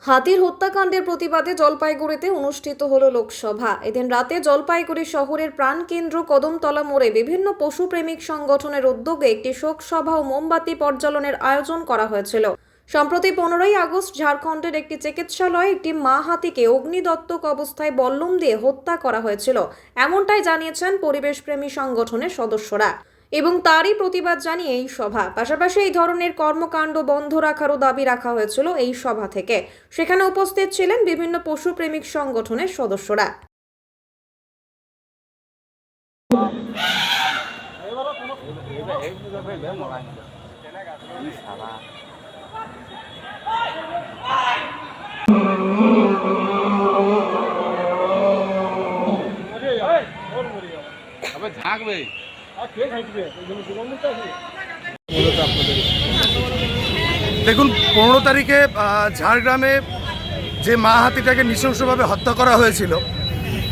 হাতির হত্যাকাণ্ডের প্রতিবাদে জলপাইগুড়িতে অনুষ্ঠিত হলো লোকসভা। এদিন রাতে জলপাইগুড়ি শহরের প্রাণকেন্দ্র কদমতলা মোড়ে বিভিন্ন পশুপ্রেমিক সংগঠনের উদ্যোগে একটি শোক সভা ও মোমবাতি প্রজ্বলনের আয়োজন করা হয়েছিল। সম্প্রতি 15ই আগস্ট ঝাড়খণ্ডের একটি চিকিৎসালয়ে একটি মা হাতিকে অগ্নিদত্তক অবস্থায় বল্লম দিয়ে হত্যা করা হয়েছিল, এমনটাই জানিয়েছেন পরিবেশপ্রেমী সংগঠনের সদস্যরা এবং তারই প্রতিবাদ জানিয়ে এই সভা। পাশাপাশি এই ধরনের কর্মকাণ্ড বন্ধ রাখারও দাবি রাখা হয়েছিল এই সভা থেকে। সেখানে উপস্থিত ছিলেন বিভিন্ন পশুপ্রেমিক সংগঠনের সদস্যরা। দেখুন, 15 তারিখে ঝাড়গ্রামে যে মা হাতিটাকে নৃশংসভাবে হত্যা করা হয়েছিল,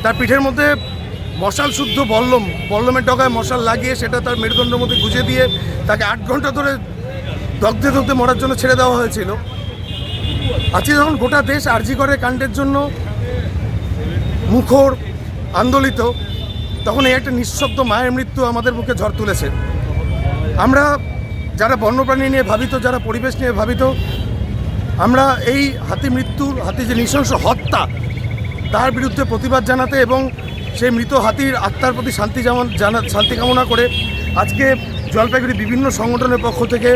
তার পিঠের মধ্যে মশাল শুদ্ধ বল্লমের ডগায় মশাল লাগিয়ে সেটা তার মেরুদণ্ডের মধ্যে গুঁজে দিয়ে তাকে 8 ঘন্টা ধরে দগ্ধে দগ্ধে মরার জন্য ছেড়ে দেওয়া হয়েছিল। আজকে যখন গোটা দেশ আরজি করে কাণ্ডের জন্য মুখর আন্দোলিত, তখন এই একটা নিঃশব্দ মায়ের মৃত্যু আমাদের মুখে ঝড় তুলেছে। আমরা যারা বন্যপ্রাণী নিয়ে ভাবিত, যারা পরিবেশ নিয়ে ভাবিত, আমরা এই হাতি যে নৃশংস হত্যা, তার বিরুদ্ধে প্রতিবাদ জানাতে এবং সেই মৃত হাতির আত্মার প্রতি শান্তি কামনা করে আজকে জলপাইগুড়ি বিভিন্ন সংগঠনের পক্ষ থেকে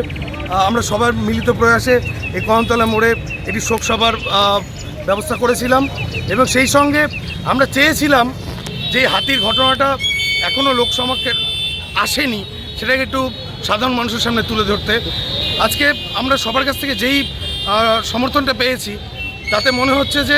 আমরা সবার মিলিত প্রয়াসে এই কদমতলা মোড়ে একটি শোক সভার ব্যবস্থা করেছিলাম। এবং সেই সঙ্গে আমরা চেয়েছিলাম যে হাতির ঘটনাটা এখনও লোকসমাজে আসেনি, সেটাকে একটু সাধারণ মানুষের সামনে তুলে ধরতে। আজকে আমরা সবার কাছ থেকে যেই সমর্থনটা পেয়েছি, তাতে মনে হচ্ছে যে